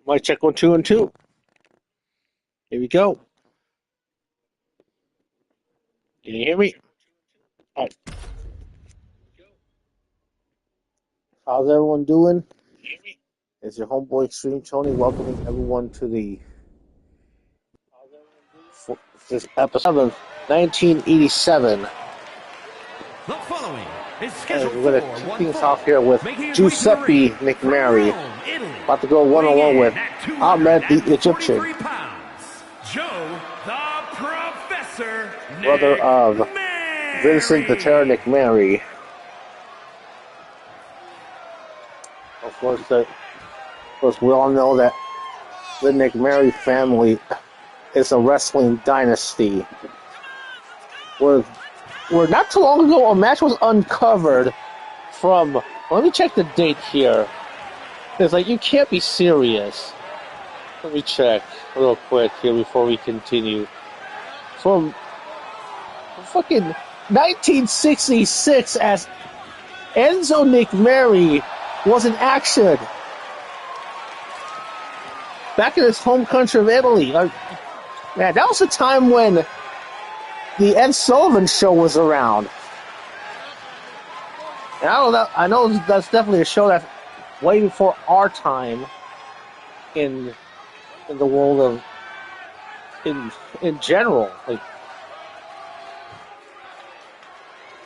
Mic check 1 2 and 2. Here we go. Can you hear me? All right. How's everyone doing? It's your homeboy Extreme Tony welcoming everyone to this episode of 1987. The following is scheduled we're going to kick things off here with Giuseppe McMary. About to go one-on-one with Ahmed the Egyptian. Joe the Professor Brother of Vincent the Terror McMary. Of course, we all know that the McMary family is a wrestling dynasty. Where not too long ago, a match was uncovered from... Let me check the date here. It's like, you can't be serious. Let me check real quick here before we continue. From fucking 1966, as Enzo McMary was in action back in his home country of Italy. Man, that was a time when the Ed Sullivan Show was around. And I know that's definitely a show that's way before our time in the world of in general, like,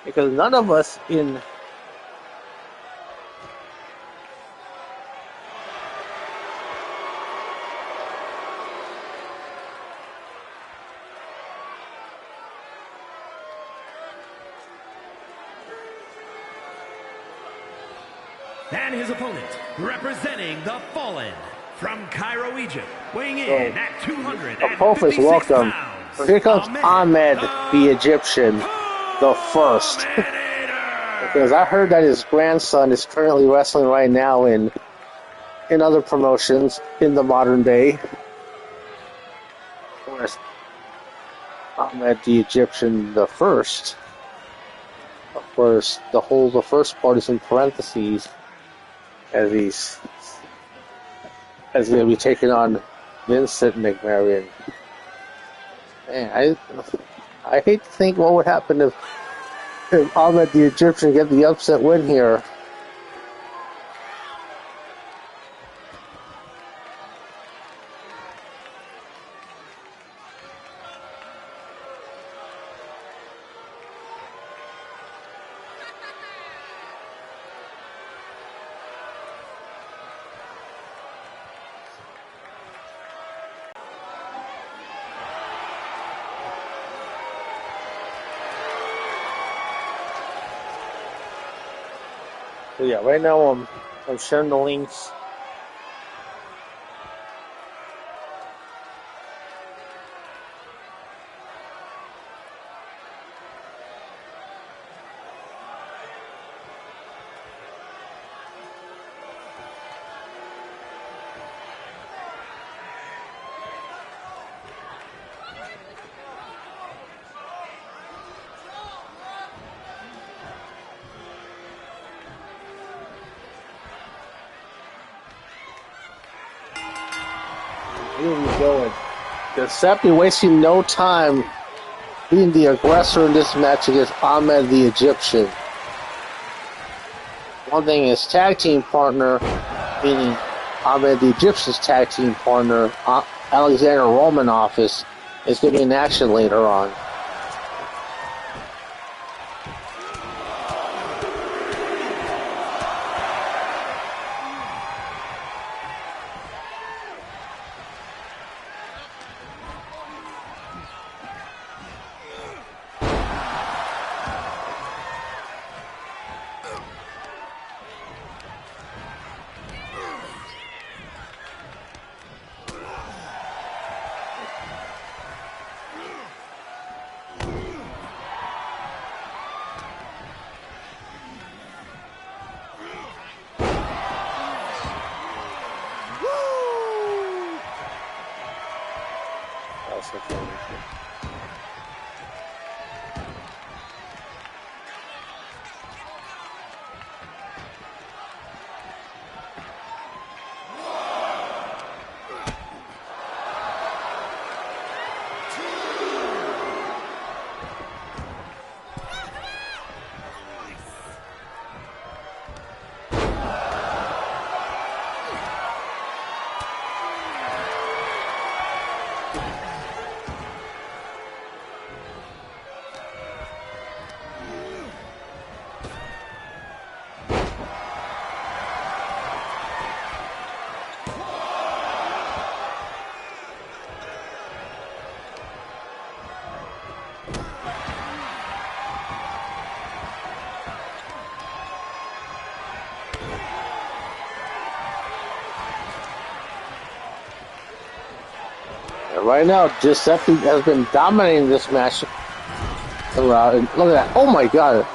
because none of us in and his opponent, representing the Fallen from Cairo, Egypt, weighing in at 256 welcome. pounds. So here comes Ahmed the Egyptian, the first. Because I heard that his grandson is currently wrestling right now in other promotions in the modern day. Of course, Ahmed the Egyptian, the first. Of course, the first part is in parentheses, as he's going to be taking on Vincent McMary. Man, I hate to think what would happen if Ahmed the Egyptian get the upset win here. So yeah, right now I'm sharing the links. Here we go. Giuseppe wasting no time being the aggressor in this match against Ahmed the Egyptian. One thing, his tag team partner, meaning Ahmed the Egyptian's tag team partner, Alexander Romanoff, is going to be in action later on. Right now, Giuseppe has been dominating this match. And look at that. Oh my God.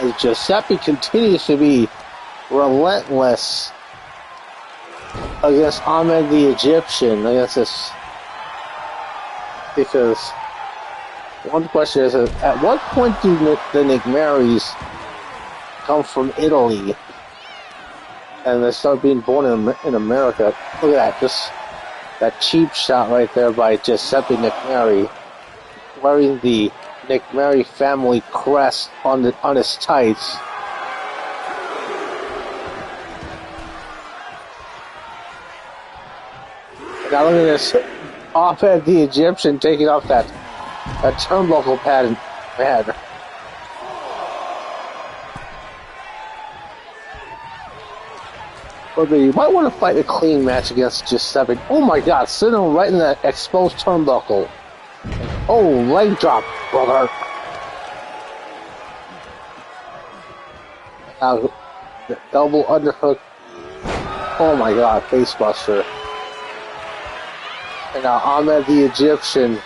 As Giuseppe continues to be relentless against Ahmed the Egyptian. Against this. Because one question is, at what point do the Nigmaris come from Italy? And they start being born in America. Look at that, that cheap shot right there by Giuseppe Nigmari, wearing the Nigmari family crest on his tights. Now look at this, Ahmed the Egyptian taking off that turnbuckle pad. Okay, you might want to fight a clean match against Giuseppe. Oh my God, sitting right in that exposed turnbuckle. Oh, leg drop, brother. Now, the elbow underhook. Oh my God, facebuster. And now Ahmed the Egyptian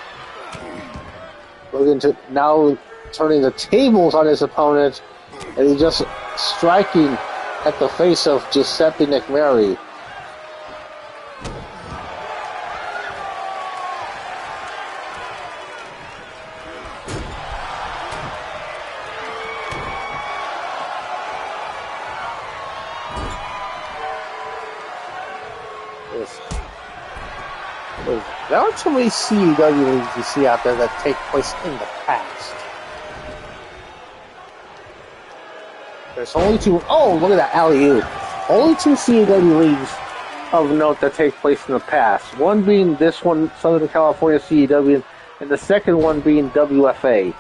looking to now turning the tables on his opponent, and he's just striking at the face of Giuseppe Nigmari. There aren't too many CEW leagues you see out there that take place in the past. There's only two. Oh, look at that alley-oop. Only two CEW leagues of note that take place in the past. One being this one, Southern California CEW, and the second one being WFA.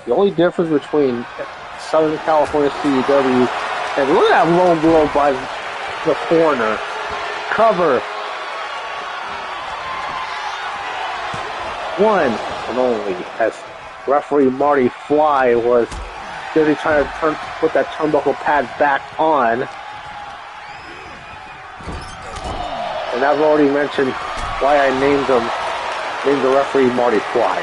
The only difference between Southern California CEW and look at that low blow by the corner. Cover. One and only as referee Marty Fly was busy trying to put that turnbuckle pad back on. And I've already mentioned why I named the referee Marty Fly.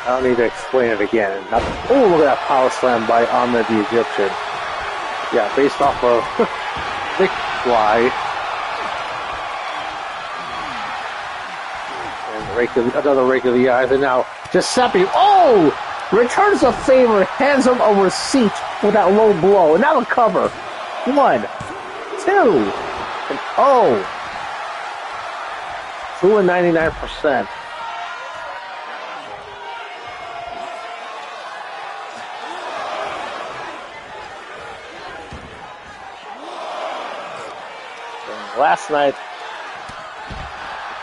I don't need to explain it again. Oh, look at that power slam by Ahmed the Egyptian. Yeah, based off of Vic Fly. And another rake of the eyes. And now Giuseppe, oh! Returns the favor, hands him a receipt with that low blow. And now a cover. 1, 2, and oh! 2 and 99%. Last night,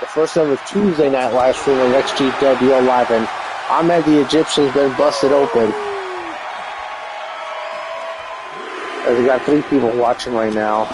the first ever Tuesday night live stream of XGWL Live, and Ahmed the Egyptian's been busted open. As we got 3 people watching right now.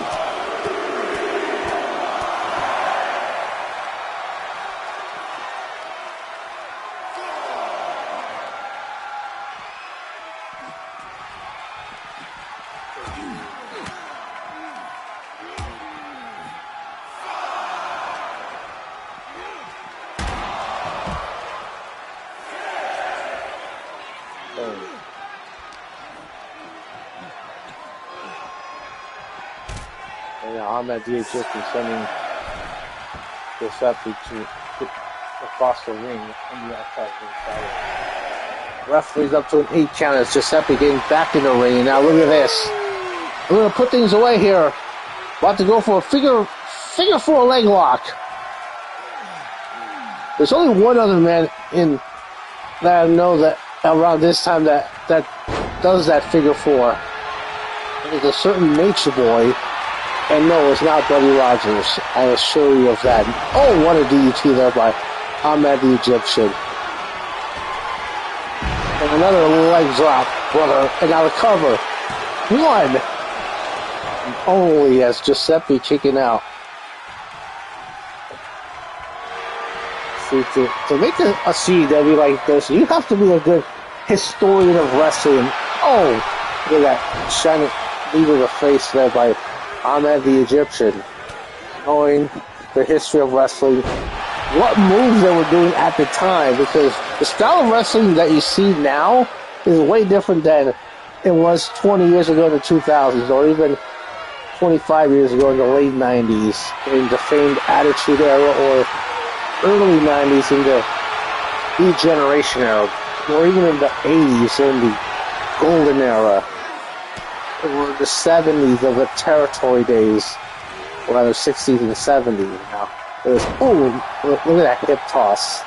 Ahmed the Egyptian sending Giuseppe across the ring on the outside ring side. Referee's up to an 8 count as Giuseppe getting back in the ring. And now look at this. We're going to put things away here. About to go for a figure 4 leg lock. There's only one other man in that I know that around this time that does that figure 4. It's a certain Nature Boy, and no, it's not Buddy Rogers. I assure you of that. Oh, what a DDT there by Ahmed the Egyptian. And another leg drop, brother, and now the cover. 1. Only as Giuseppe kicking out. See, to make a CW like this, you have to be a good historian of wrestling. Oh, look at that shining lead of the face there by Ahmed the Egyptian. Knowing the history of wrestling, what moves they were doing at the time, because the style of wrestling that you see now is way different than it was 20 years ago in the 2000s, or even 25 years ago in the late 90s, in the famed Attitude Era, or early 90s in the E-Generation Era, or even in the 80s in the Golden Era, or the 70s of the Territory days, or rather 60s and 70s now. There's, look at that hip toss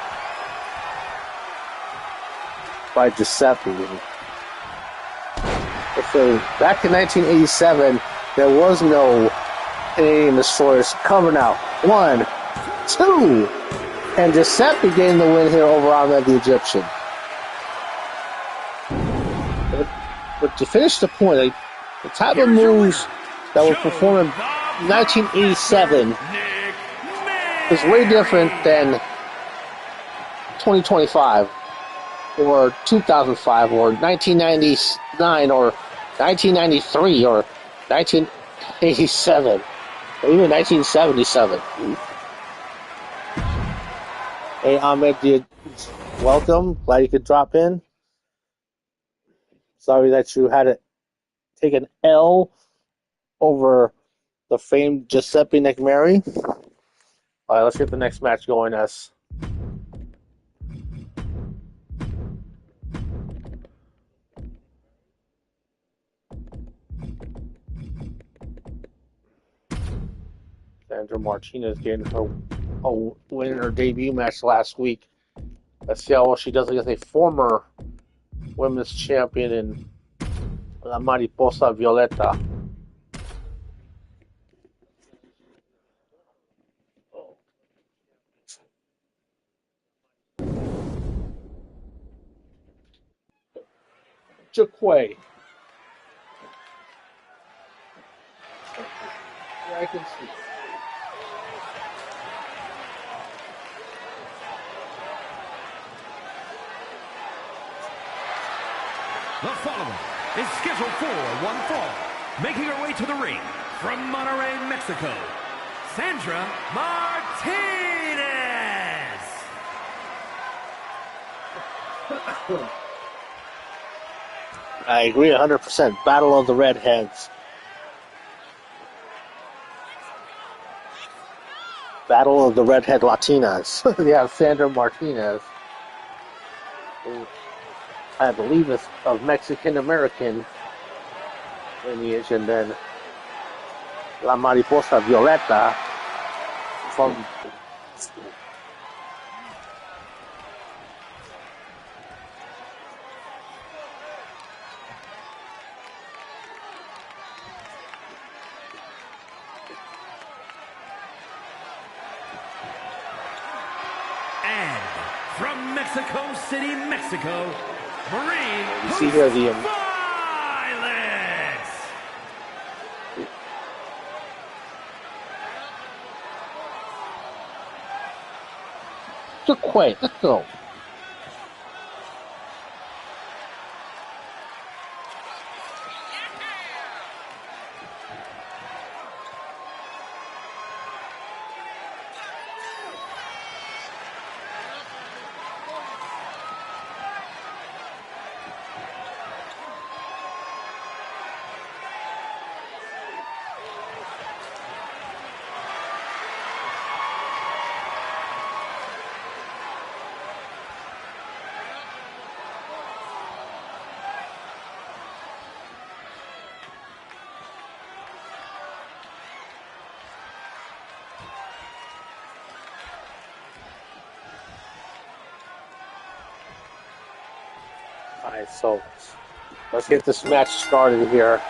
by Giuseppe. So back in 1987, there was no Canadian Destroyers. Cover now. 1, 2, and Giuseppe getting the win here over Ahmed the Egyptian. But to finish the point, like, the type of moves that were performed in 1987 is way different than 2025 or 2005 or 1999 or 1993 or 1987 or even 1977. Hey, Ahmed, welcome. Glad you could drop in. Sorry that you had to take an L over the famed Giuseppe Nigmari. All right, let's get the next match going, S. Sandra Martinez getting her win in her debut match last week. Let's see how well she does against a former women's champion in La Mariposa Violeta. Jaquay. Yeah, I can see. The following is scheduled for one fall, making her way to the ring from Monterrey, Mexico, Sandra Martinez. I agree 100%. Battle of the Redheads. Battle of the Redhead Latinas. Yeah, Sandra Martinez, who I believe is of Mexican-American lineage, and then La Mariposa Violeta from And from Mexico City, Mexico, Marine you see here the Violence. Jaquay. Let's go. Alright, so let's get this match started here.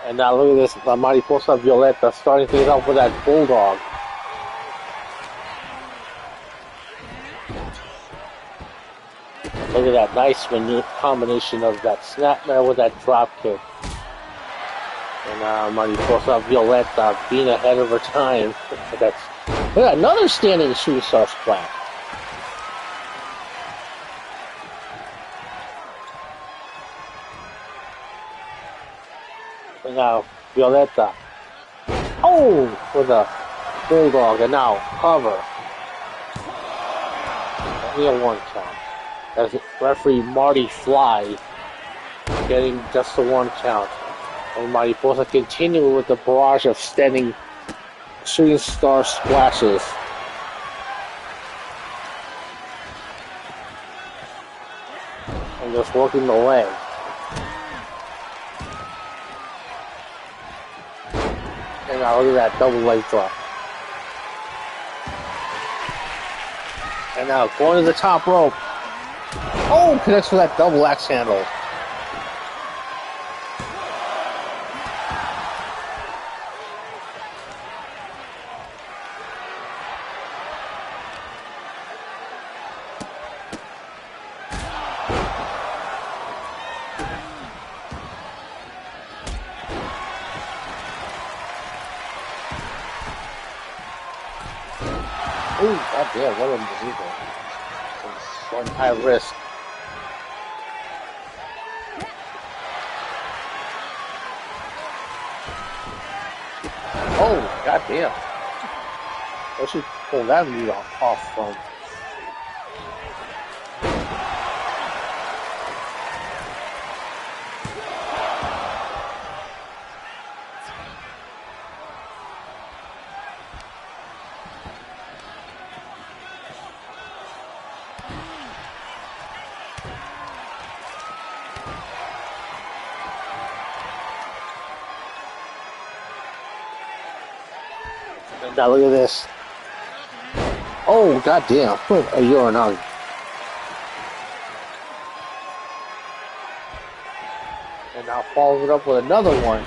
And now look at this, La Mariposa Violeta starting things off with that bulldog. Look at that nice combination of that snapmare with that drop kick. And Mariposa Violeta being ahead of her time. Look at another standing shooting star splash. And now Violeta. Oh, with a bulldog, and now cover. Only a 1 count. As referee Marty Fly getting just the 1 count. And Mariposa continuing with the barrage of standing shooting star splashes. And just working the leg. And now look at that double leg drop. And now going to the top rope. Oh, connects with that double axe handle. Ooh, goddamn, what a maneuver. One high risk. Oh, goddamn. Where should pull that move off from? Now look at this. Oh, goddamn. A urinal. And now follows it up with another one.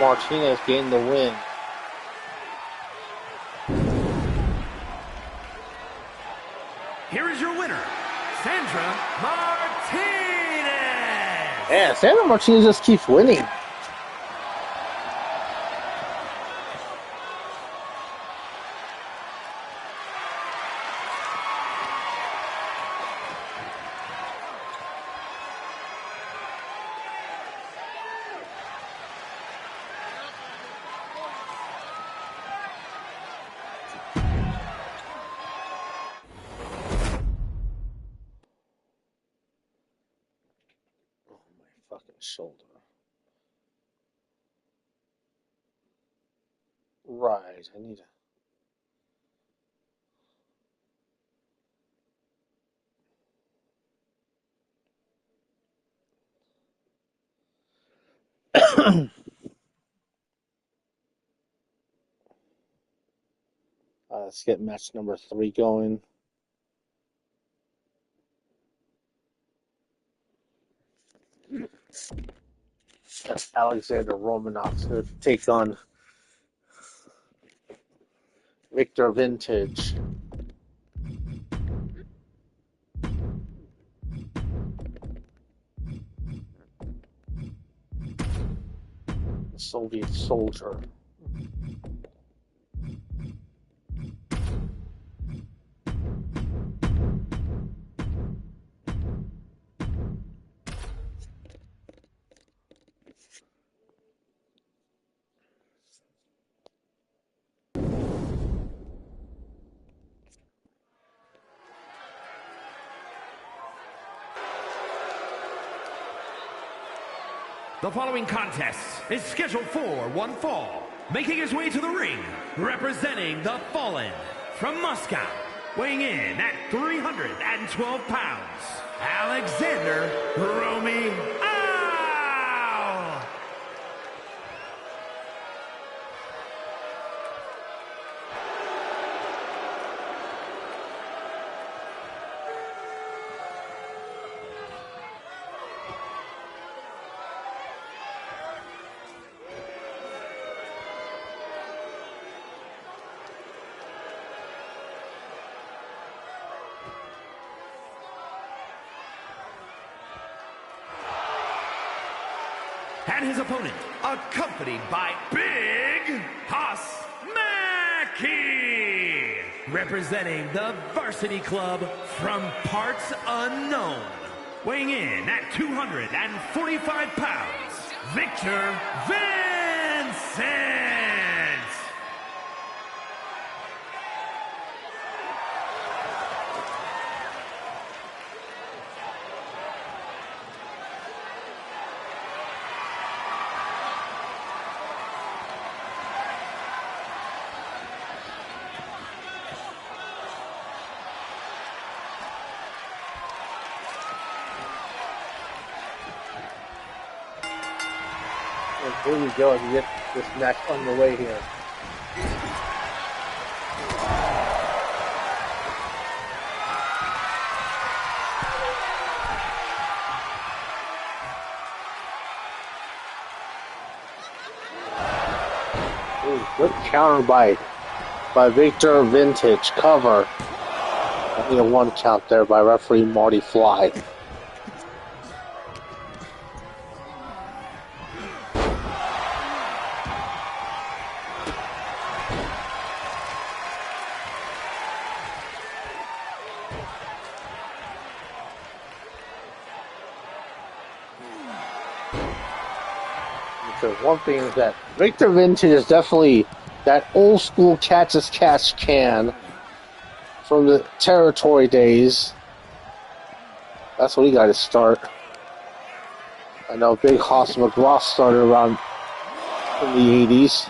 Martinez getting the win. Here is your winner, Sandra Martinez. Yeah, Sandra Martinez just keeps winning. Shoulder. Right, I need to. Let's get match number 3 going. That's Alexander Romanov's going to take on Victor Vintage. The Soviet soldier. The following contest is scheduled for one fall. Making his way to the ring, representing the Fallen from Moscow, weighing in at 312 pounds, Alexander Romy. And his opponent, accompanied by Big Hoss Mackey, representing the Varsity Club from parts unknown, weighing in at 245 pounds, Victor Vincent. Here we go to get this match underway here. Ooh, good counter by Victor Vintage. Cover. Only a one count there by referee Marty Fly. One thing is that Victor Vintage is definitely that old school catch-as-catch can from the territory days. That's what he got to start. I know Big Hoss McGraw started around in the 80s.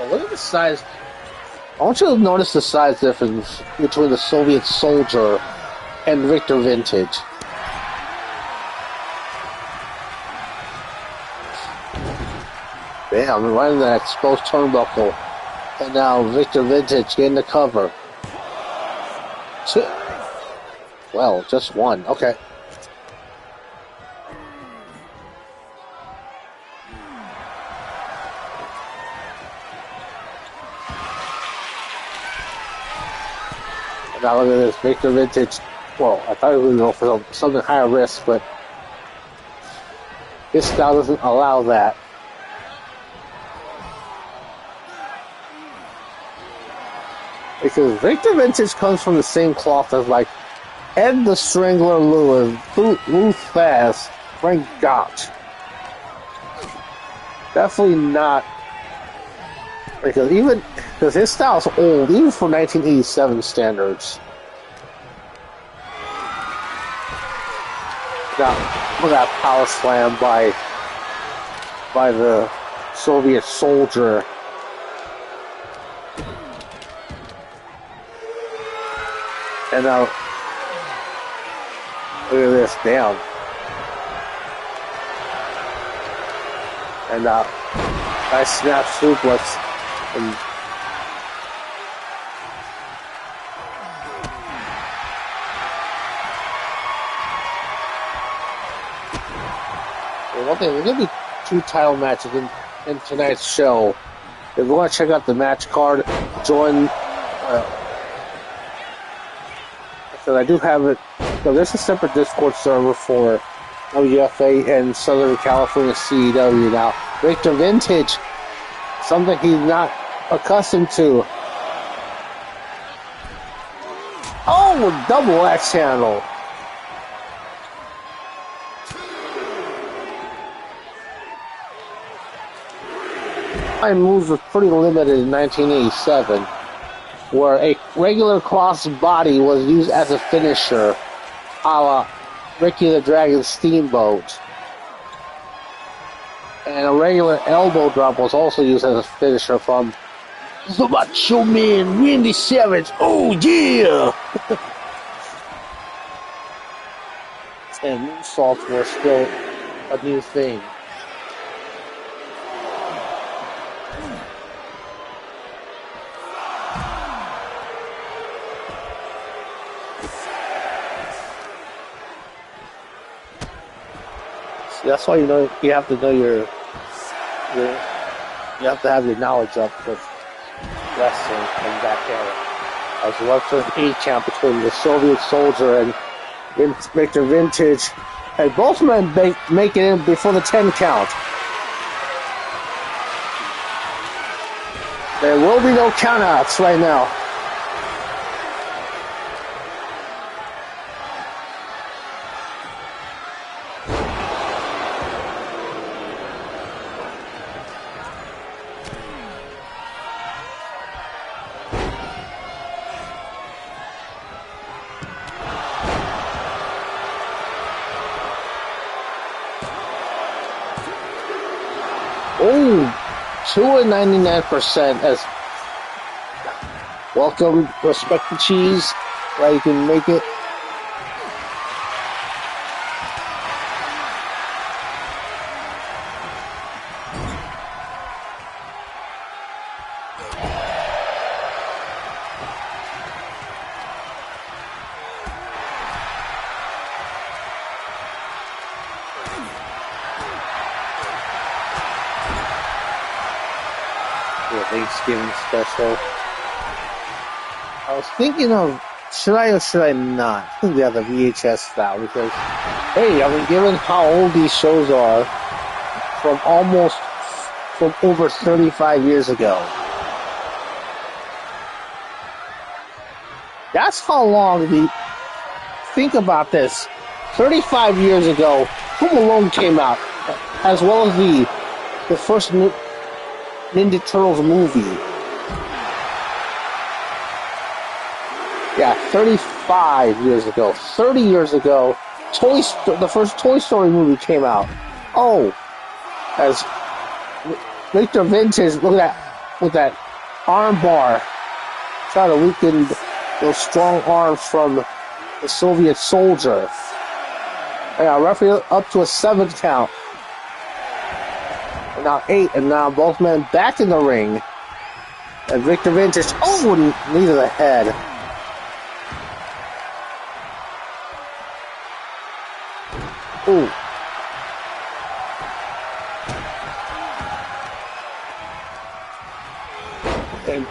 Look at the size. I want you to notice the size difference between the Soviet Soldier and Victor Vintage. Bam, right in that exposed turnbuckle. And now Victor Vintage getting the cover. Two. Well, just one. Okay. Now look at this, Victor Vintage. Well, I thought he was going to go for something higher risk, but his style doesn't allow that. Because Victor Vintage comes from the same cloth as like Ed the Strangler Lewis, Lou Fast, Frank Gotch. Definitely not. Because his style's old, even for 1987 standards. Now, look at that power slam by the Soviet Soldier. And now, look at this, down. And now, nice snap suplex. And one thing, there's going to be 2 title matches in tonight's show. If you want to check out the match card, join. Because I do have it So there's a separate Discord server for WFA and Southern California CEW now. Victor Vintage, something he's not accustomed to. Oh, double axe handle. My moves were pretty limited in 1987, where a regular cross body was used as a finisher, a la Ricky the Dragon Steamboat. And a regular elbow drop was also used as a finisher from the Macho Man Randy Savage. Oh yeah! And moonsaults were still a new thing. That's why you have to know you have to have your knowledge up with wrestling from that era. As Western A-champ between the Soviet Soldier and Victor Vintage, and both men make it in before the 10 count. There will be no countouts right now. Oh, 2.99% as welcome, respect the cheese. Glad you can make it. Thanksgiving special. I was thinking of should I or should I not? I think they have the VHS style because, hey, I mean, given how old these shows are, from over 35 years ago. That's how long think about this. 35 years ago, Home Alone came out, as well as the first Ninja Turtles movie. Yeah, 35 years ago. 30 years ago, the first Toy Story movie came out. Oh, as Victor Vintage, look at that, with that arm bar, trying to weaken those strong arms from the Soviet Soldier. Yeah, referee up to a 7th count. And now 8, and now both men back in the ring. And Victor Vintage, knee to the head. Ooh. And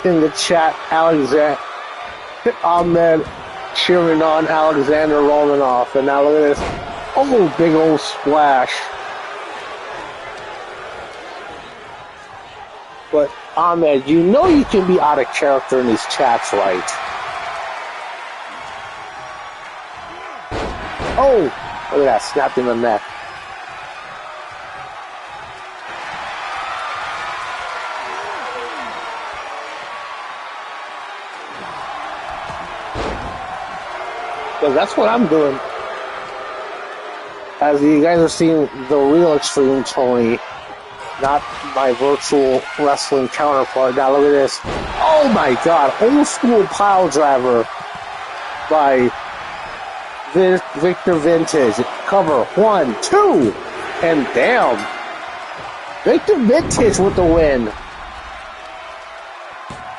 in the chat, Ahmed cheering on Alexander Romanoff. And now look at this. Oh, big old splash. But Ahmed, you know you can be out of character in these chats, right? Oh, look at that, snapped in the neck. Because that's what I'm doing. As you guys are seeing the real Extreme Tony, not my virtual wrestling counterpart. Now look at this. Oh my god, old school pile driver by Victor Vintage. Cover 1, 2, and damn. Victor Vintage with the win.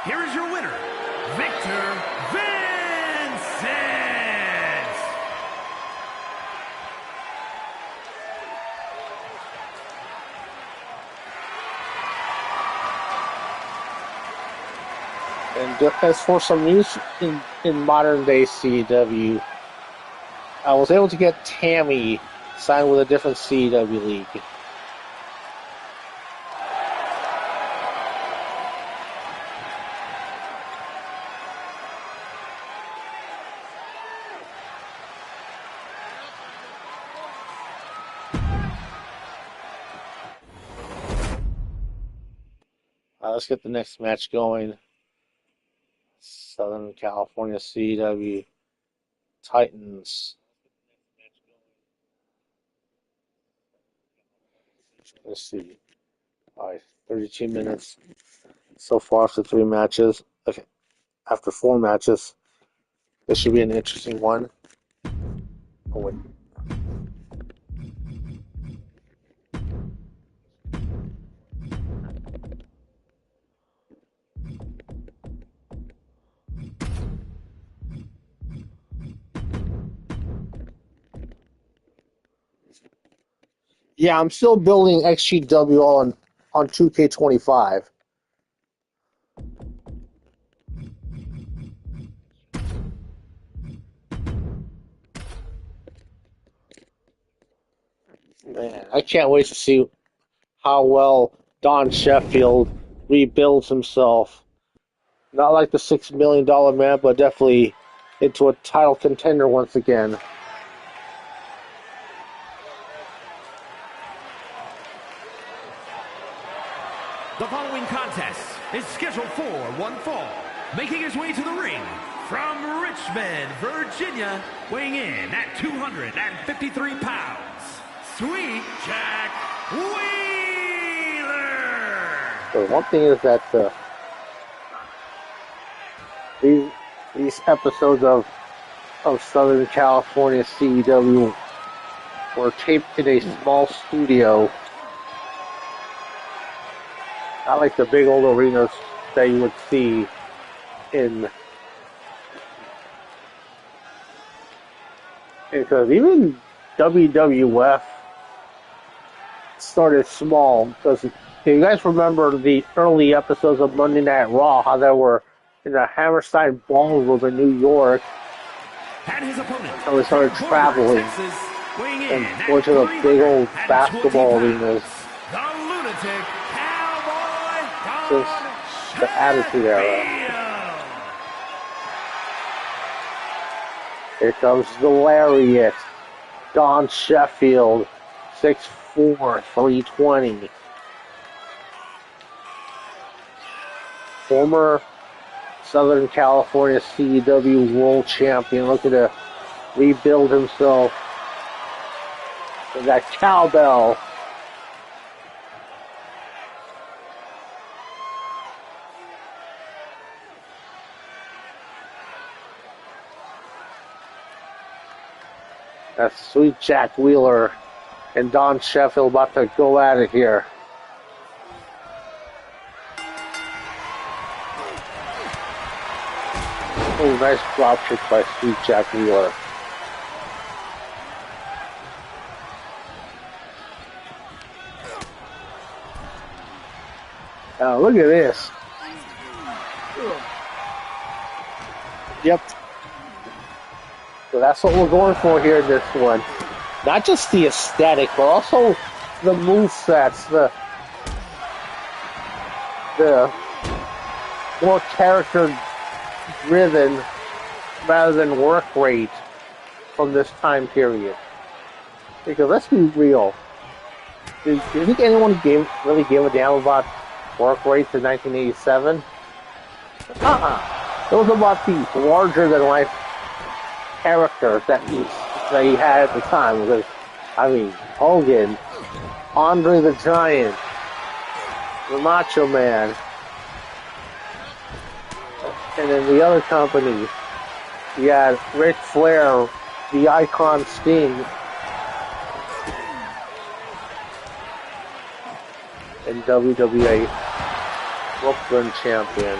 Here is your winner, Victor Vincent. And as for some news in modern day CW, I was able to get Tammy signed with a different CW league. Let's get the next match going. Southern California CW Titans. Let's see. All right, 32 minutes so far after 3 matches. Okay, after 4 matches. This should be an interesting one. Oh, wait. Yeah, I'm still building XGWL on 2K25. Man, I can't wait to see how well Don Sheffield rebuilds himself. Not like the $6 million man, but definitely into a title contender once again. The following contest is scheduled for one fall. Making his way to the ring from Richmond, Virginia, weighing in at 253 pounds, Sweet Jack Wheeler. So one thing is that these episodes of Southern California CW were taped in a small studio. Not like the big old arenas that you would see in. Because even WWF started small. Because if you guys remember the early episodes of Monday Night Raw, how they were in the Hammerstein Ballroom in New York. And his opponent, so we started traveling Texas, and going to the big old basketball arenas. The lunatic cowboy Since the Attitude Era. Here comes the Lariat. Don Sheffield, 6'4", 320. Former Southern California CW World Champion, looking to rebuild himself. With that cowbell. That's Sweet Jack Wheeler and Don Sheffield about to go at it here. Oh, nice drop kick by Sweet Jack Wheeler. Look at this. Yep. So that's what we're going for here in this one. Not just the aesthetic, but also the movesets, the more character-driven rather than work rate from this time period. Because let's be real. Do you think anyone really gave a damn about work rates in 1987? It was about the larger-than-life characters that he had at the time. Because, I mean, Hogan, Andre the Giant, the Macho Man, and then the other company, you had Ric Flair, the Icon Sting, and WWA Brooklyn Champion.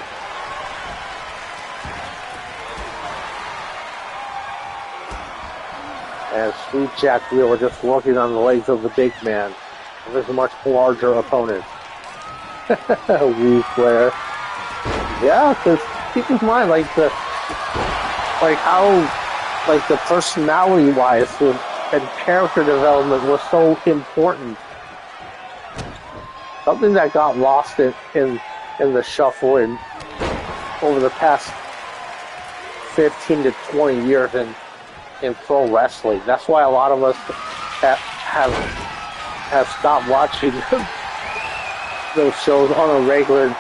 And Sweet Jack Wheeler just working on the legs of the big man. There's a much larger opponent. Woo Flair. Yeah, because keep in mind, like how like the personality-wise and character development was so important. Something that got lost in the shuffle over the past 15 to 20 years in pro wrestling. That's why a lot of us have stopped watching those shows on a regular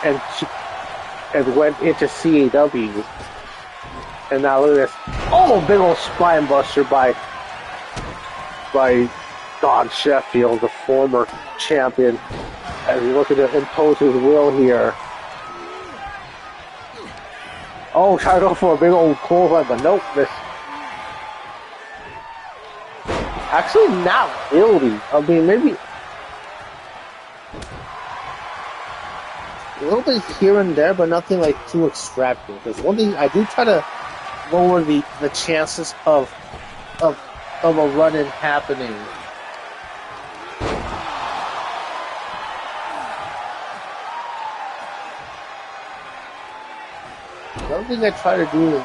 and went into CAW. And now look at this. Oh, big old spine buster by Don Sheffield, the former champion, as he's looking to impose his will here. Oh, trying to go for a big old clothesline, but nope, miss. Actually, not really. I mean, maybe a little bit here and there, but nothing like too extravagant. Because one thing I do try to lower the chances of a run-in happening. The other thing I try to do is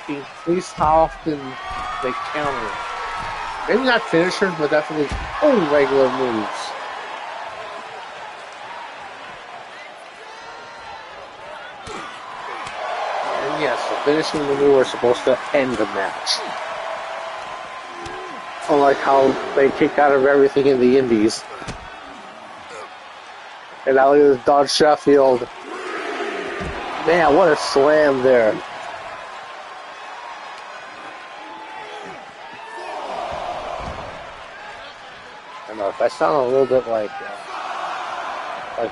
increase how often they counter. Maybe not finishers, but definitely regular moves. And yes, the finishing maneuver is supposed to end the match. Unlike how they kick out of everything in the indies. And now look at this Don Sheffield. Man, what a slam there. I know, if I sound a little bit like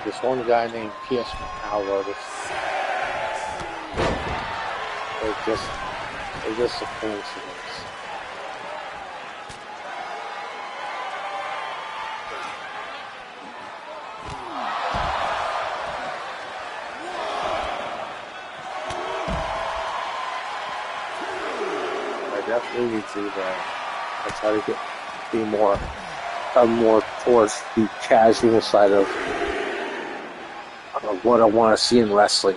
this one guy named P.S. Howard, it's just a coincidence. Definitely need to I try to be more towards the casual side of what I want to see in wrestling.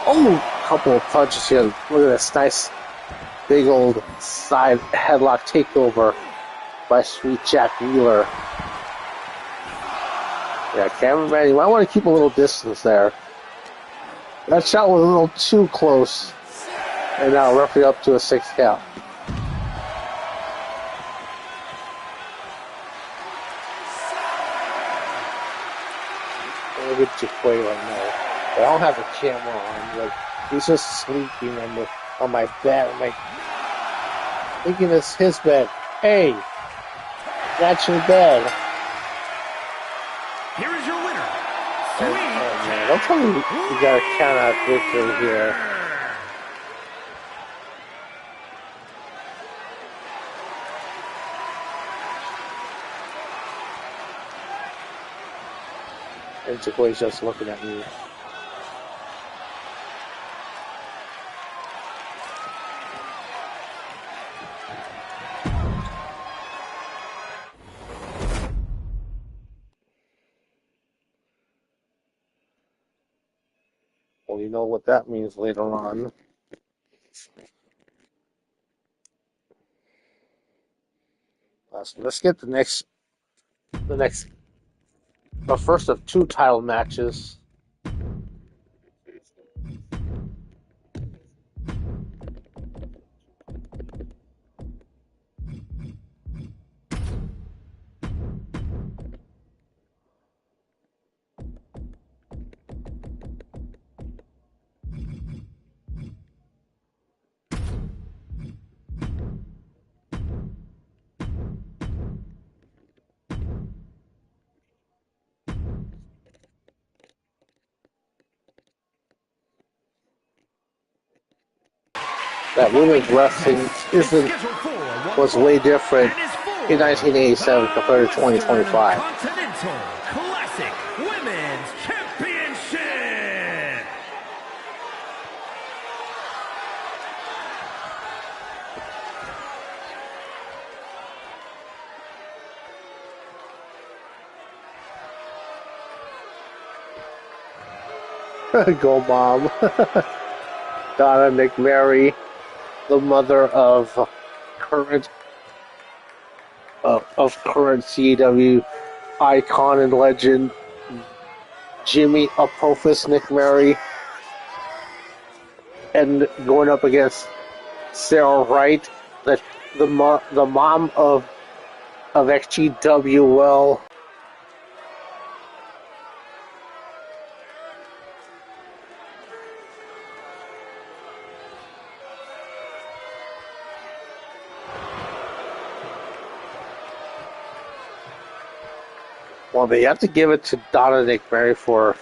Oh, a couple of punches here. Look at this nice big old side headlock takeover by Sweet Jack Wheeler. Yeah, cameraman, you might want to keep a little distance there. That shot was a little too close. And now referee up to a 6 count. Look at Jaquay right now. I don't have the camera on. Like, he's just sleeping on my bed. I'm like, thinking it's his bed. Hey, that's your bed. Here is your winner. Oh man, don't tell me you got a count out victory here. And Jaquay's just looking at me. Well, you know what that means later on. So let's get the first of 2 title matches. That women's wrestling was way different in 1987 compared to 2025. Continental Classic Women's Championship. Go, Mom. Donna McMary. the mother of current CW icon and legend Jimmy Apophis Nick Murray, and going up against Sarah Wright, the mom of XGWL. Well, they have to give it to Donna Nick Murray for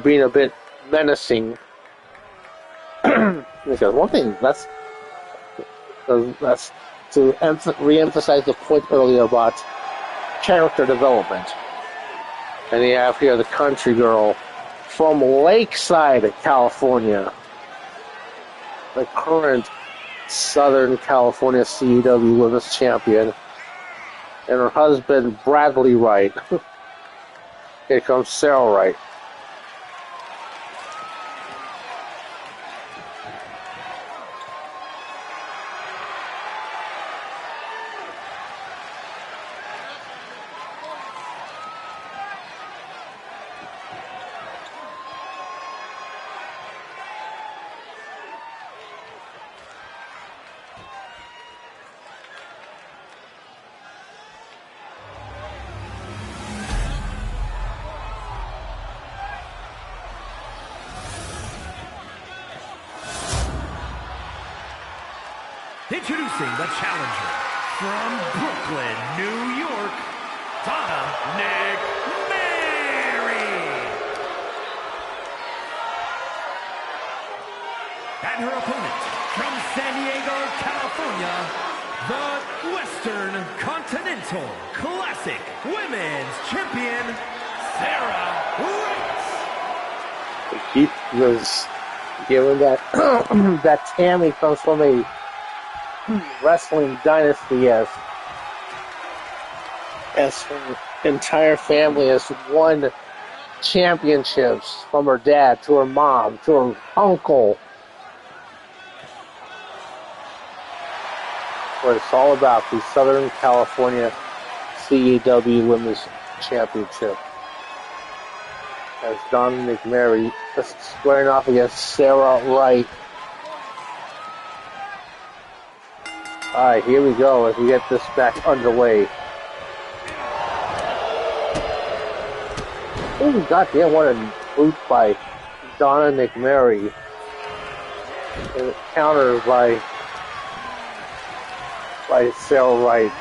being a bit menacing. Because one thing that's to re-emphasize the point earlier about character development. And you have here the country girl from Lakeside, California, the current Southern California CW Women's Champion, and her husband Bradley Wright. Here comes Sarah Wright. Introducing the challenger from Brooklyn, New York, Donna Nick Murray. And her opponent from San Diego, California, the Western Continental Classic Women's Champion, Sarah Wright. He was given that that Tammy comes from a wrestling dynasty, as her entire family has won championships, from her dad to her mom to her uncle. What it's all about, the Southern California CW Women's Championship. As Donna Nick Murray is squaring off against Sarah Wright. Alright, here we go as we get this back underway. Oh, goddamn, what a boot by Donna Nick Murray. And countered by Sarah Wright.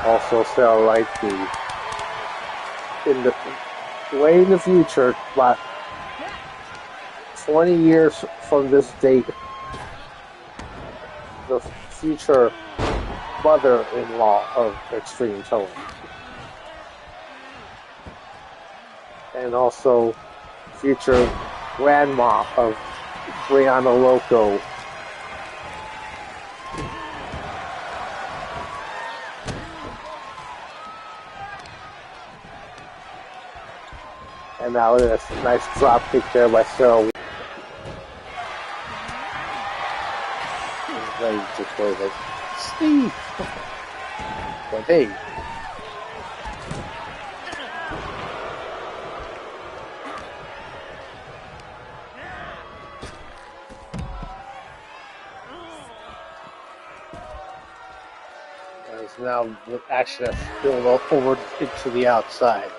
Also Sarah Wright, way in the future, about 20 years from this date, the future mother-in-law of Extreme Towing. And also future grandma of Brianna Loco. And now this nice drop kick there by Sarah. Ready to play this. Steve! But hey. As now the action has spilled over into the outside.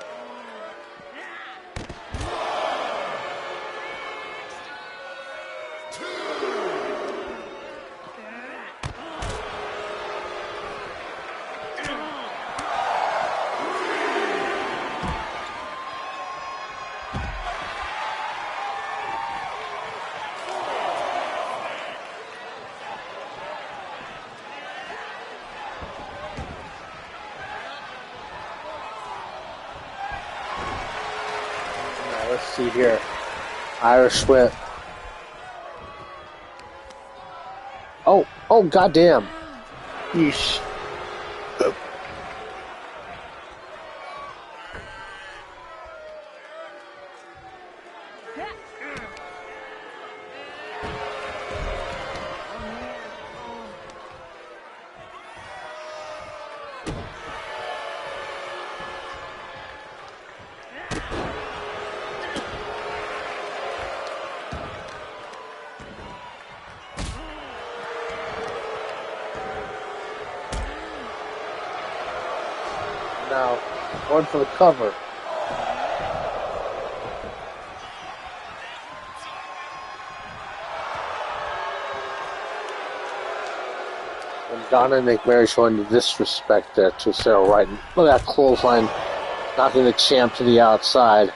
Let's see here. Irish whip. Oh, goddamn. Yeesh. Now, going for the cover. And Donna and McMary showing the disrespect there to Sarah Wright. Look at that clothesline, knocking the champ to the outside.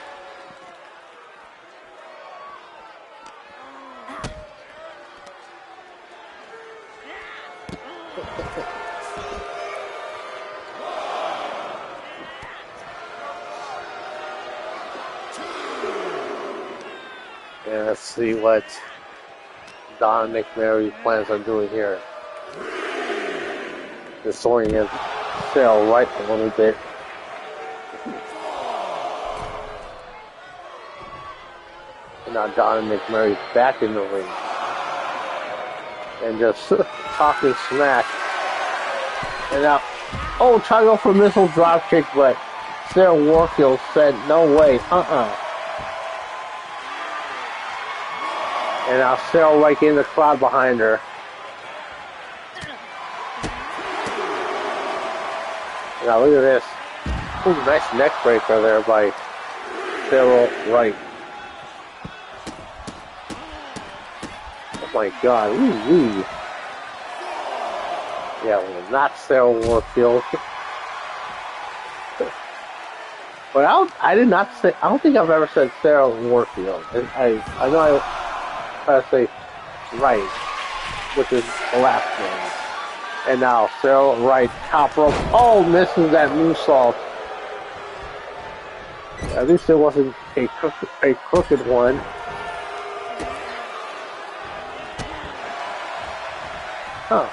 And let's see what Don McMary plans on doing here. Disorienting Sarah Wright a little bit. And now Don McMary back in the ring. And just talking smack. And now, try to go for a missile drop kick, but Sarah Warfield said, no way, And now Sarah Wright getting the crowd behind her. Now look at this. Ooh, nice neck breaker there by Sarah Wright. Oh my God. Ooh. Yeah, well, not Sarah Warfield. But I did not say, I don't think I've ever said Sarah Warfield. I know I try to say Wright, which is the last name. And now Sarah Wright, top rope. Oh, misses that moonsault. At least it wasn't a crooked one. Huh.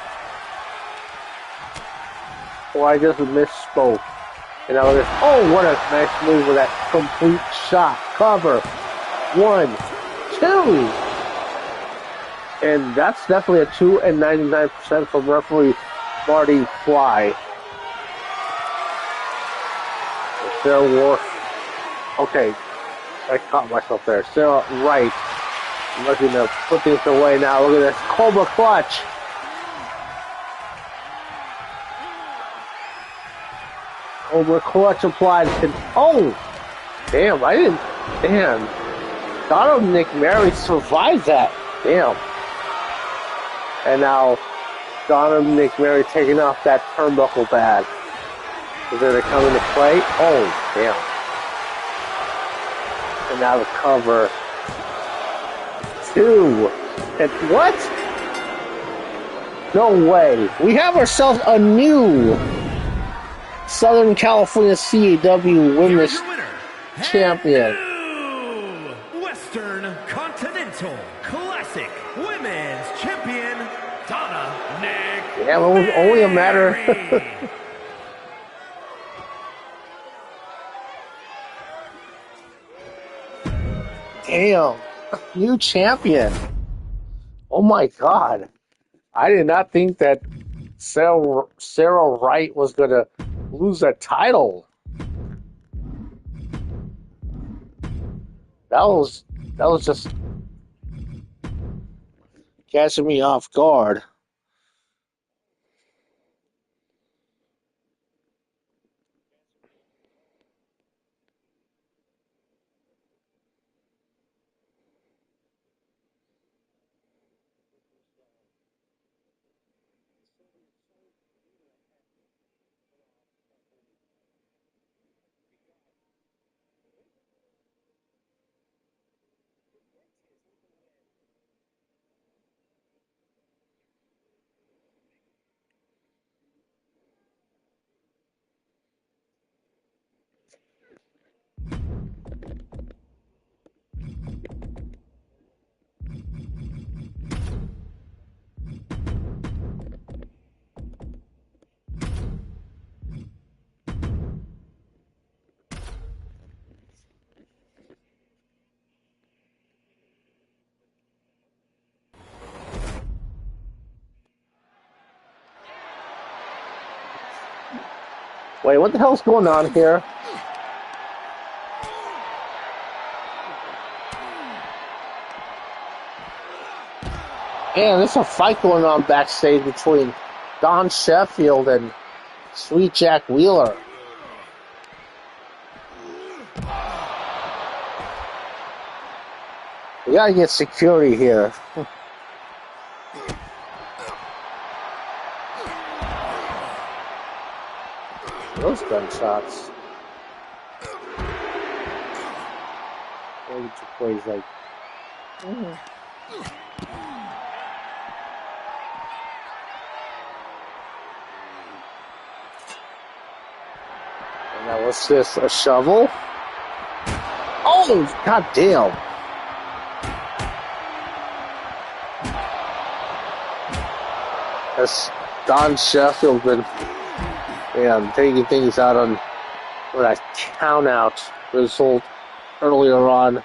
Well, I just misspoke. And now this. Oh, what a nice move with that complete shot. Cover. 1, 2. And that's definitely a 2 and 99% from referee Marty Fly. Sarah Ward. Okay, I caught myself there. Sarah Wright looking to put things away now. Look at this Cobra Clutch. Cobra Clutch applied. And, oh, damn! Damn. Donald McMary survived that. Damn. And now, Donna McMary taking off that turnbuckle pad. Is it coming to play? Oh, damn. And now the cover. 2. And what? No way. We have ourselves a new Southern California CAW Women's Champion. Western Continental Classic Women's Champion, Donna McMary. Yeah, it was only a matter. Damn, new champion. Oh my God. I did not think that Sarah Wright was going to lose that title. That was just catching me off guard. Wait, what the hell's going on here? Man, there's a fight going on backstage between Don Sheffield and Sweet Jack Wheeler. We gotta get security here. Those gunshots. Plays like. And now what's this? A shovel? Oh, goddamn! That's Don Sheffield been taking things out on that count out result earlier on.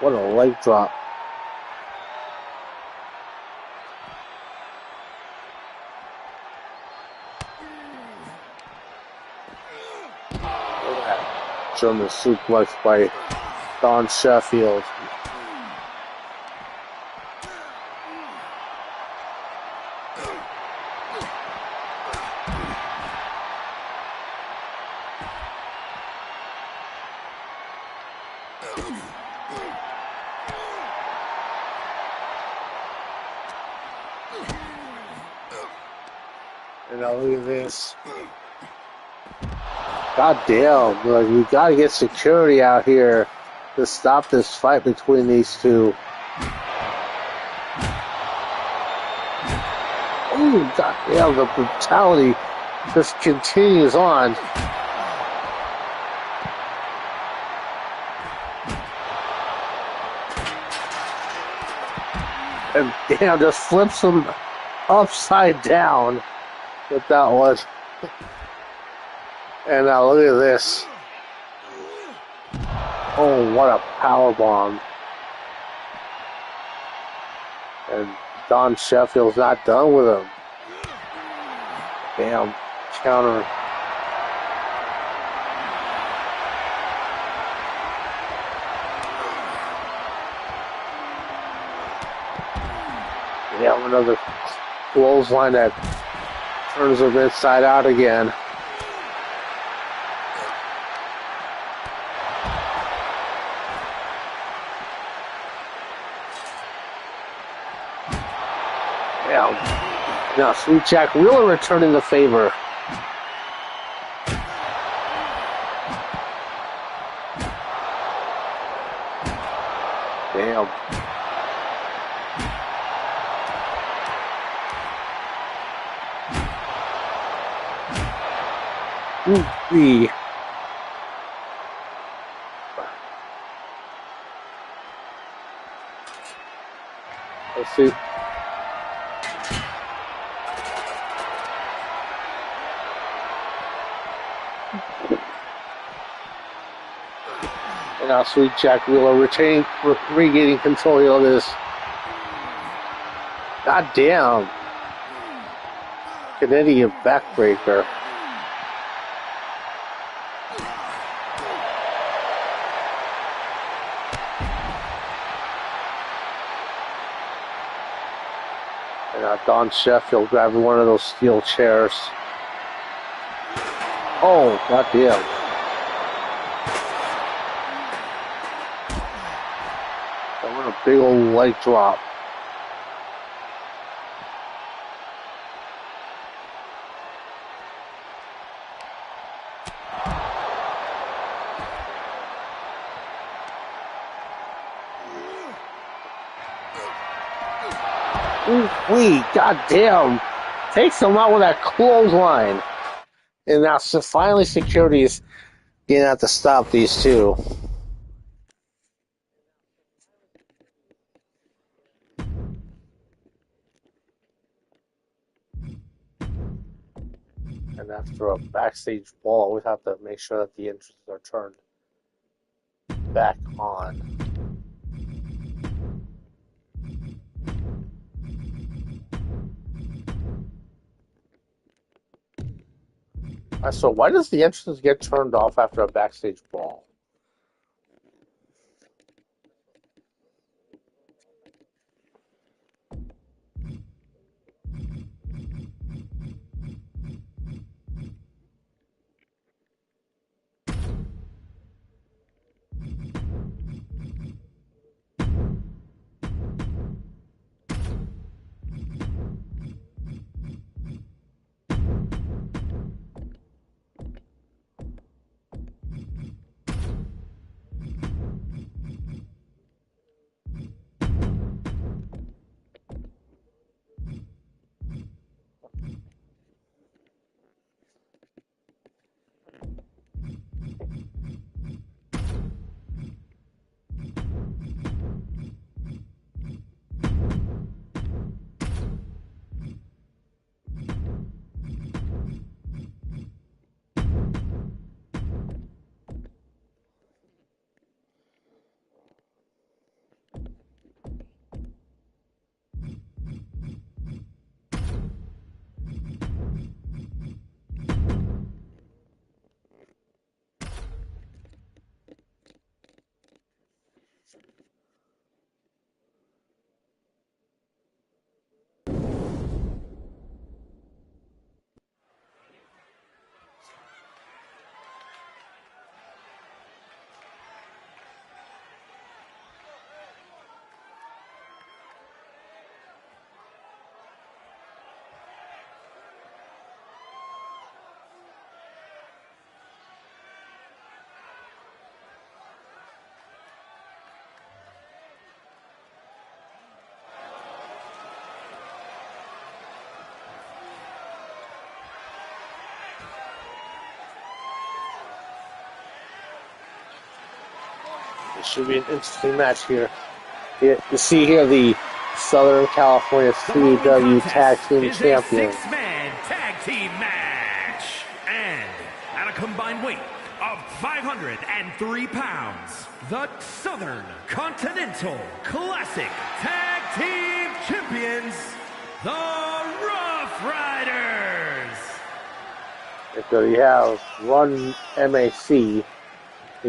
What a leg drop. German suplex by Don Sheffield. And now look at this. God damn, like, we gotta get security out here to stop this fight between these two. Oh, god damn, the brutality just continues on. And damn, just flips him upside down with that one. And now look at this. Oh, what a power bomb. And Don Sheffield's not done with him. Damn, counter. Yeah, another clothesline that turns him inside out again. Now, Sweet Jack Wheeler returning the favor. Damn. Ooh-wee. Let's see. And now Sweet Jack Wheeler regaining control of this. God damn. Canadian backbreaker. And now Don Sheffield grabbing one of those steel chairs. Oh, god damn. A big old leg drop. Ooh-wee, goddamn. Takes him out with that clothesline. And now finally security is getting out to stop these two. And after a backstage brawl, we have to make sure that the entrances are turned back on. So why does the entrances get turned off after a backstage brawl? It should be an interesting match here. You see here the Southern California CW Tag Team Champions. A 6-man tag team match. And at a combined weight of 503 pounds, the Southern Continental Classic Tag Team Champions, the Rough Riders. And so you have Run MAC. You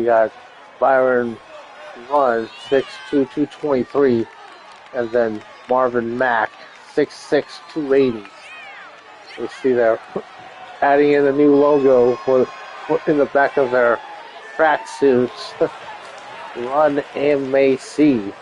got Byron Run 6'2", 223, and then Marvin Mack 6'6", 280. You see there, adding in a new logo for in the back of their tracksuits. Run MAC.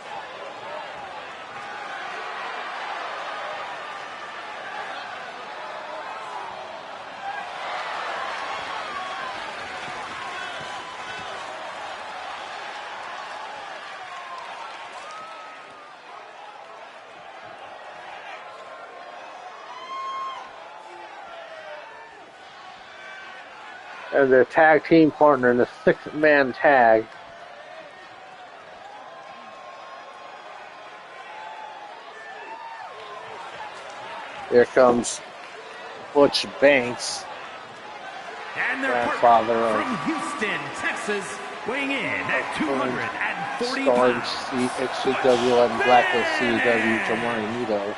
And their tag team partner in the 6-man tag. Here comes Butch Banks, and their grandfather partner of from Houston, Texas, weighing in at 240 starring pounds. XGWL and Blacklist CW Jamari Nito.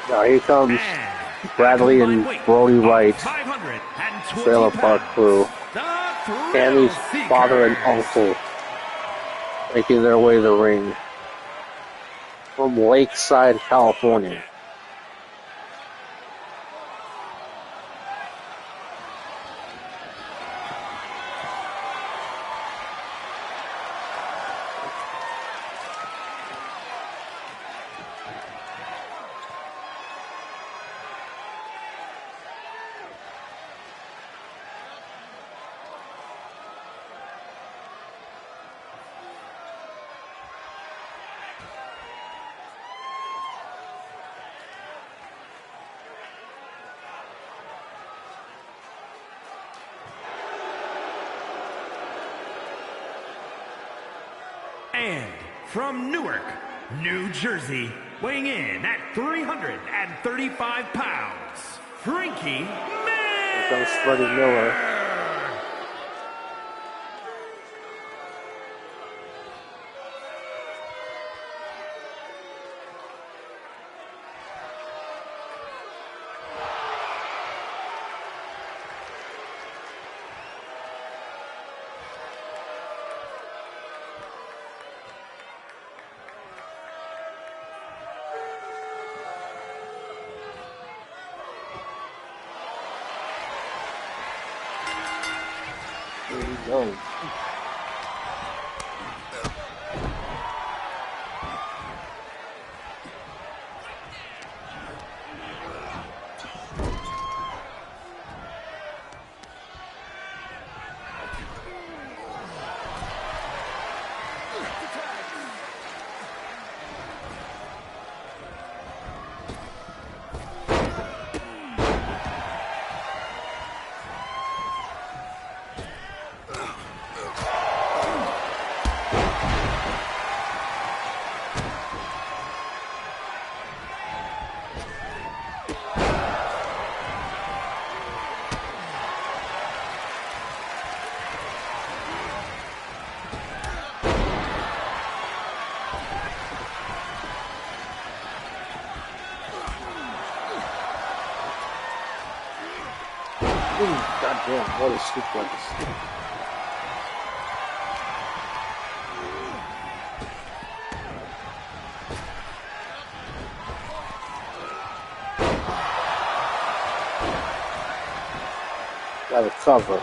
Now here comes Bradley and Brody Wright, Trailer Park Crew. Tammy's father and uncle making their way to the ring from Lakeside, California. And from Newark, New Jersey, weighing in at 335 pounds, Frankie Miller. Here comes Freddie Miller. No. God damn, what a sequence. Got a cover.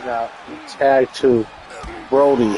Now, tag to Brody.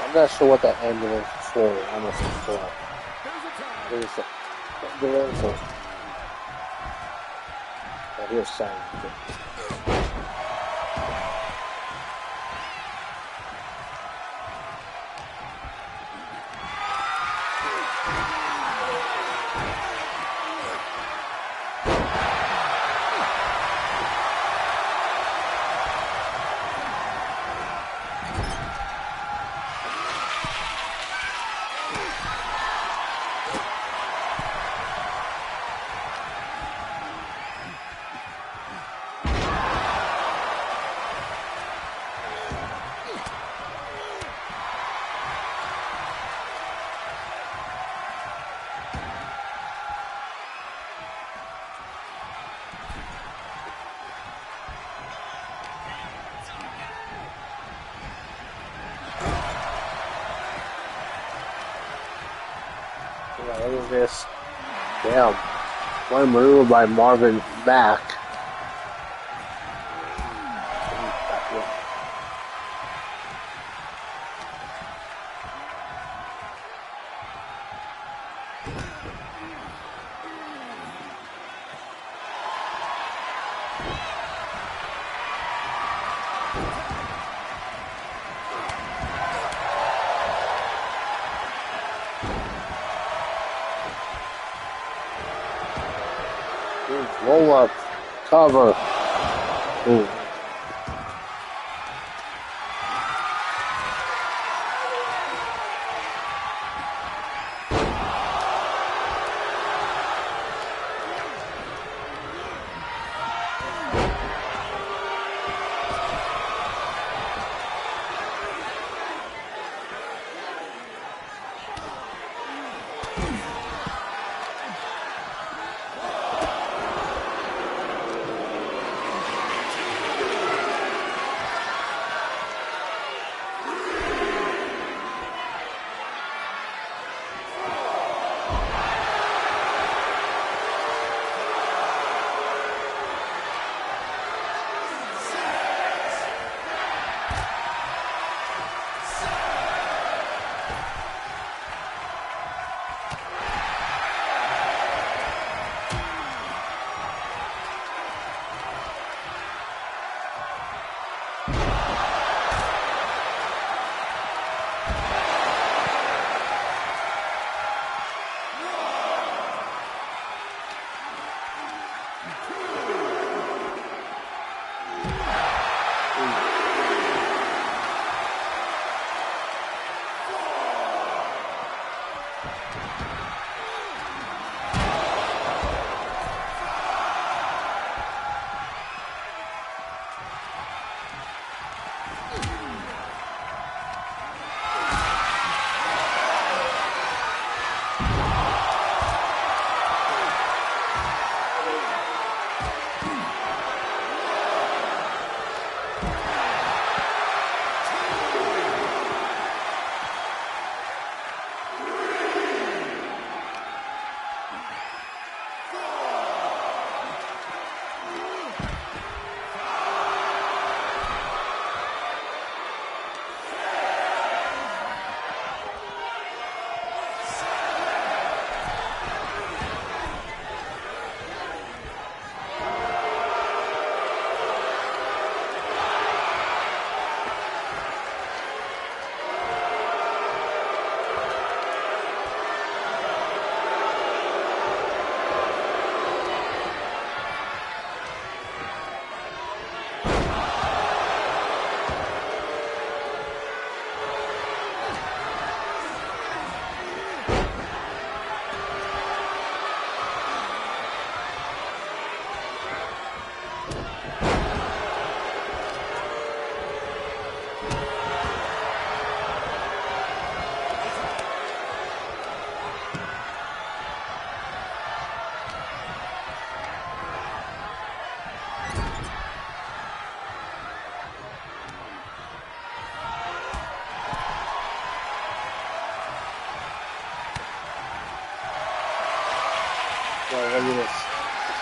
I'm not sure what that ambulance is for. Almost for. There's a ambulance. I hear sound. Look at this. Damn. One maneuver by Marvin Mack. Roll up, cover. Ooh.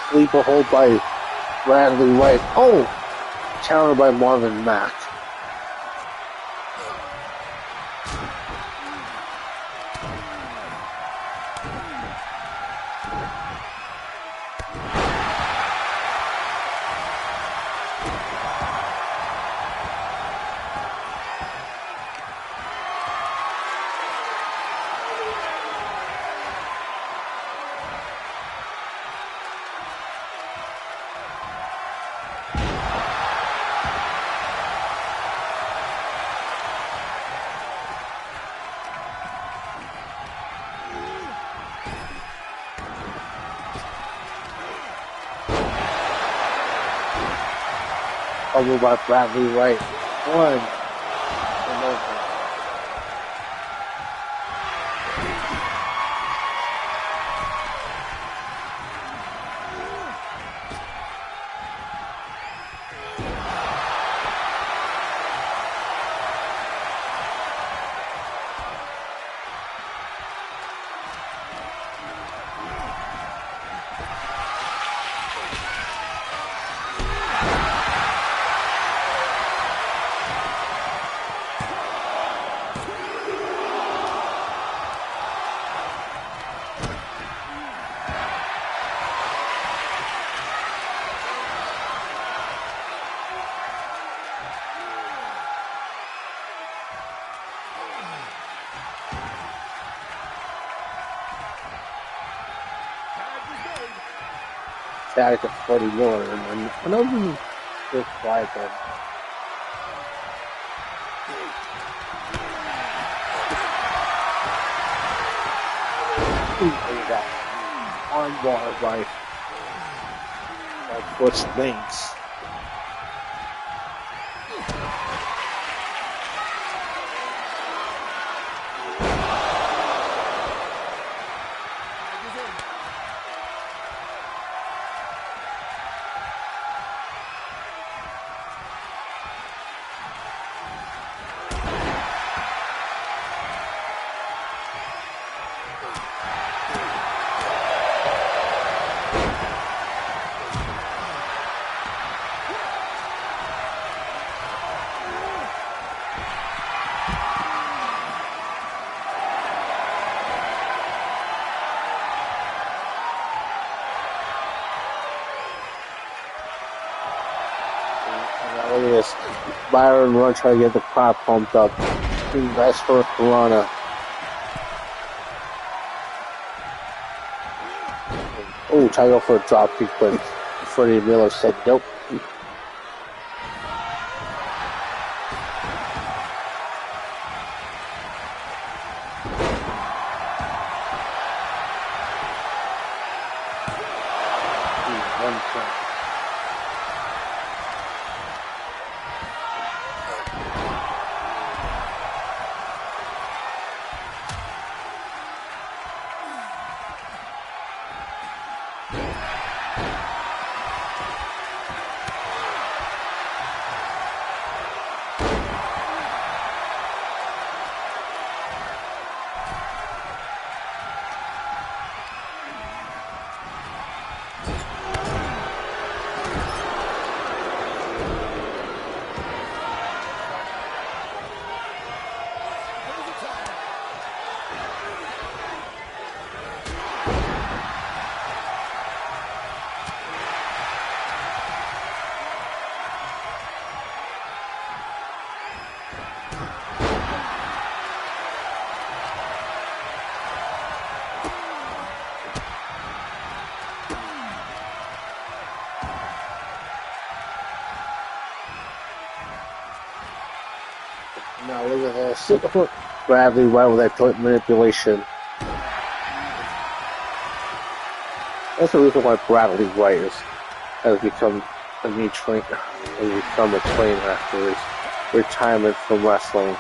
Sleeper hold by Bradley White. Oh! Countered by Marvin Mack. Covered by Bradley White. One. And over. Tag to Freddie Miller, and another good flag then. That armbar by Butch Banks. Look at this. Byron Run trying to get the crowd pumped up. That's for Corona. Oh, try to go for a drop kick, but Freddie Miller said nope. Now look at this. Bradley White with that joint manipulation. That's the reason why Bradley White has become a new trainer. Has become a trainer after his retirement from wrestling.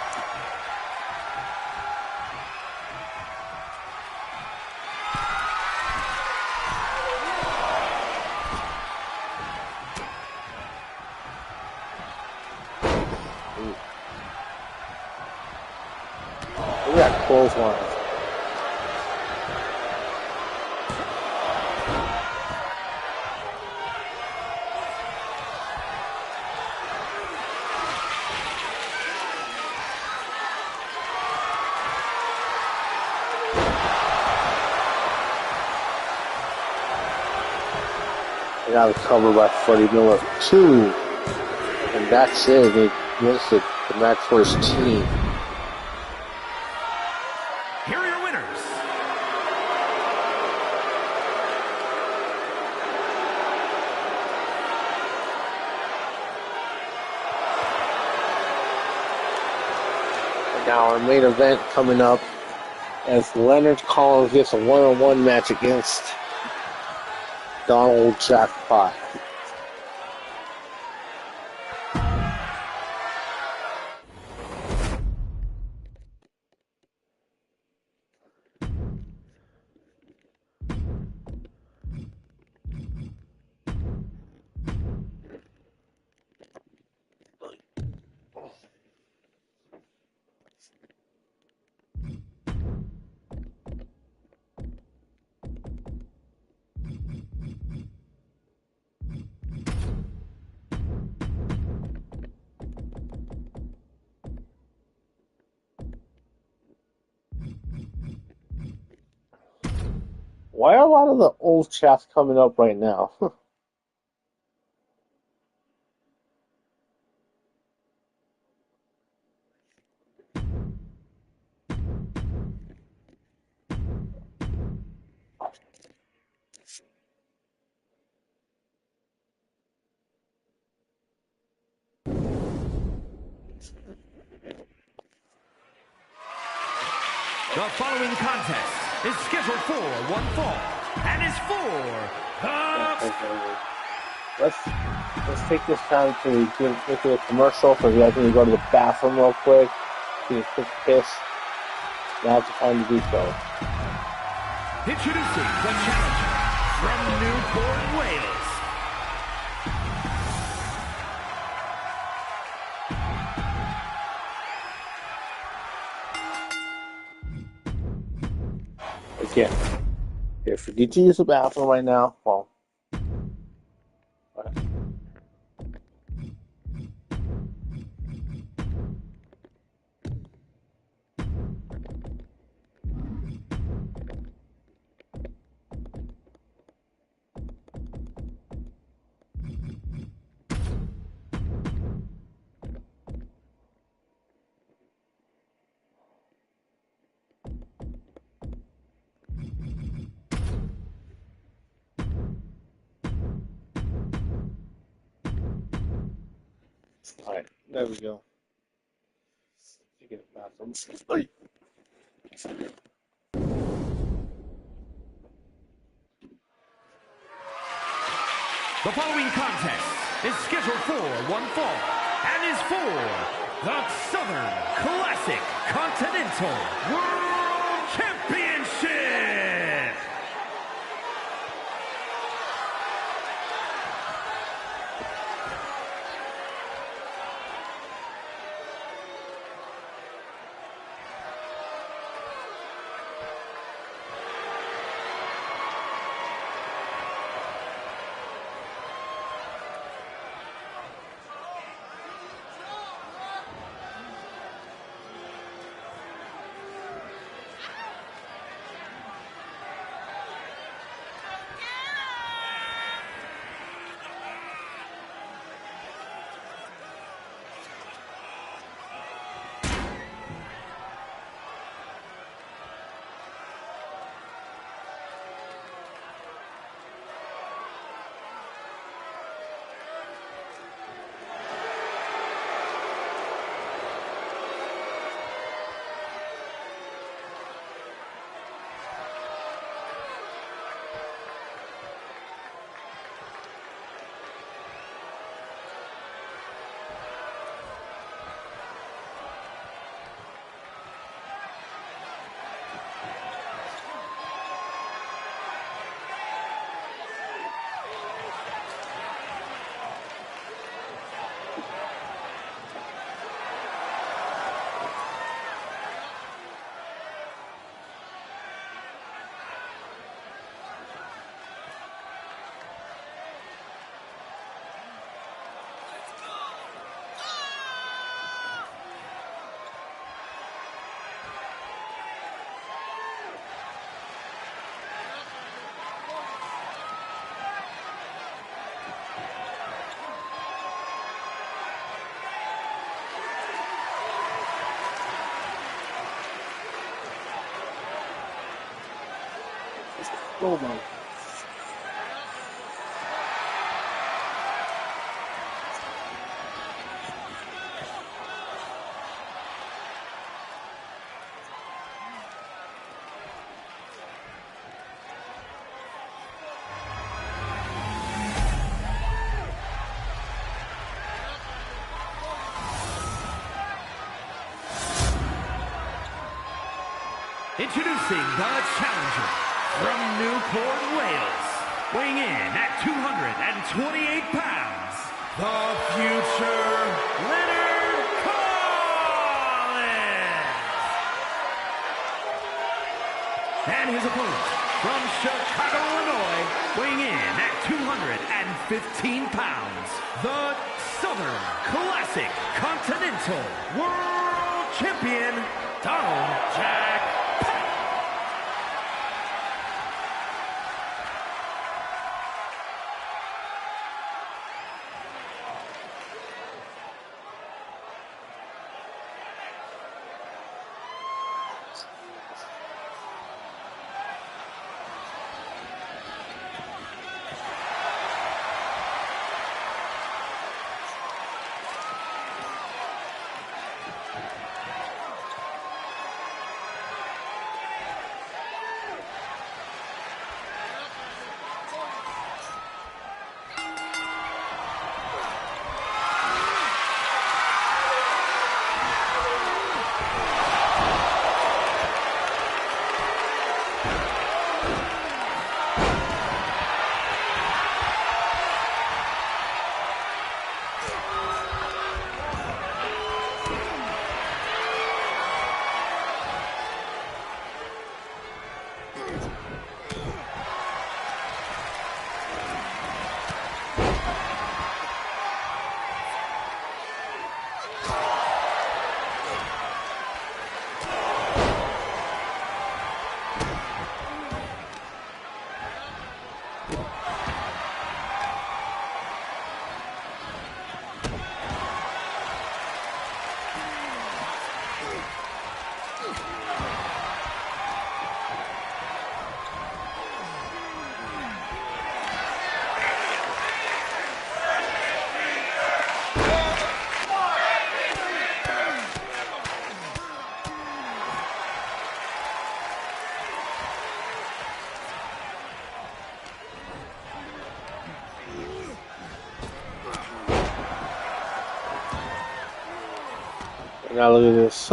Look at that clothesline. They got covered by Freddie Miller, 2. And that's it. They missed it. The match for his team. Here are your winners. And now our main event coming up as Leonard Collins gets a one-on-one match against Donald Jackpot. Why are a lot of the old chaps coming up right now? The following contest is scheduled for one fall and is for Let's take this time to get into a commercial so you guys need to go to the bathroom real quick, get a quick piss. Now's the time to do so. Introducing the challenger from Newport, Wales. Again, if you need to use the bathroom right now, well, alright, there we go. You get a bathroom. The following contest is scheduled for one fall and is for the Southern Classic Continental World Championship. Oh my. Introducing the challenger from Newport, Wales, weighing in at 228 pounds, the future Leonard Collins. And his opponent from Chicago, Illinois, weighing in at 215 pounds, the Southern Classic Continental World Champion, Donald Jack. Now look at this.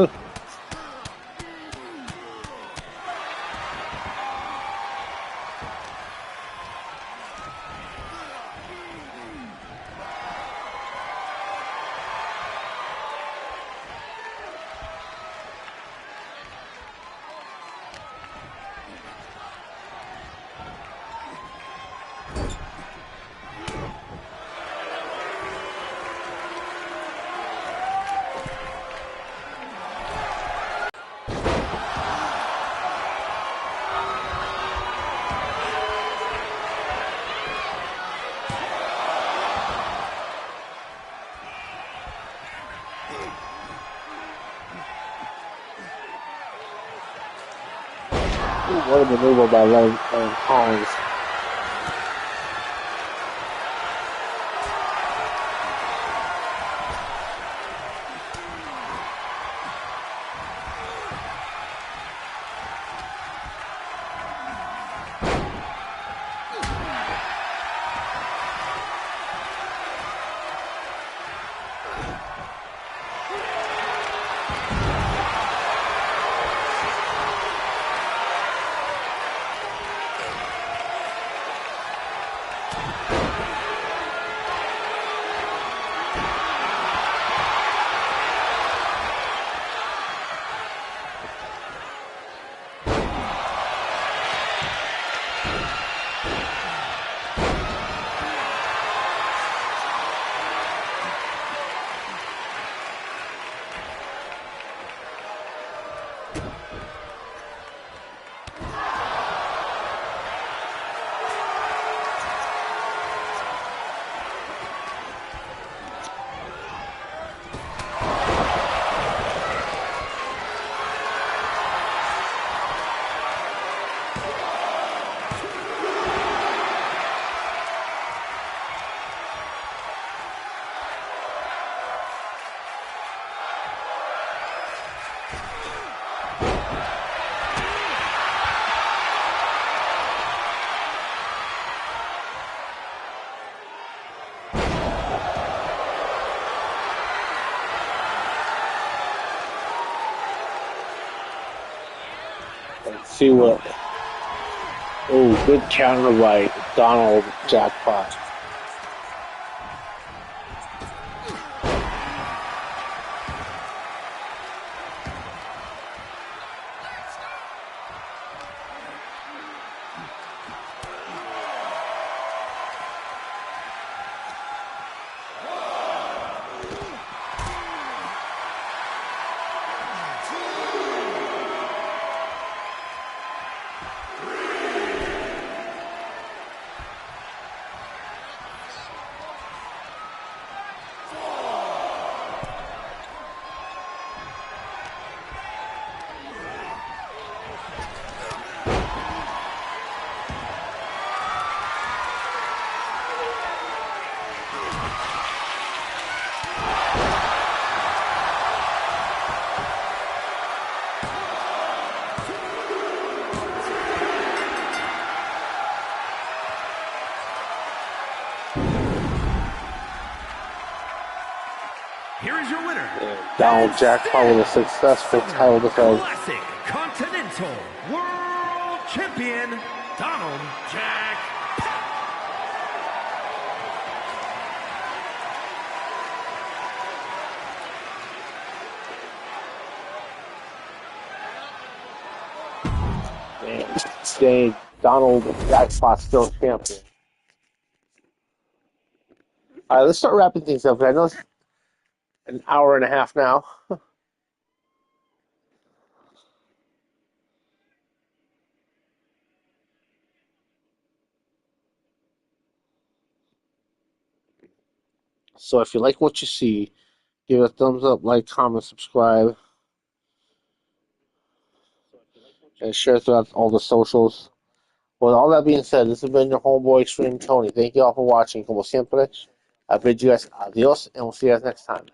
What a maneuver by Leonard Collins. see what. Oh, good counter by Donald Jackpot. Here is your winner. Donald Jackpot with a successful title defense. Classic Continental World Champion, Donald Jackpot. Stay Donald Jackpot still champion. All right, let's start wrapping things up. I know it's an hour and a half now. So if you like what you see, give it a thumbs up, like, comment, subscribe, and share throughout all the socials. With all that being said, this has been your homeboy Extreme Tony. Thank you all for watching. Como siempre, I bid you guys adios, and we'll see you guys next time.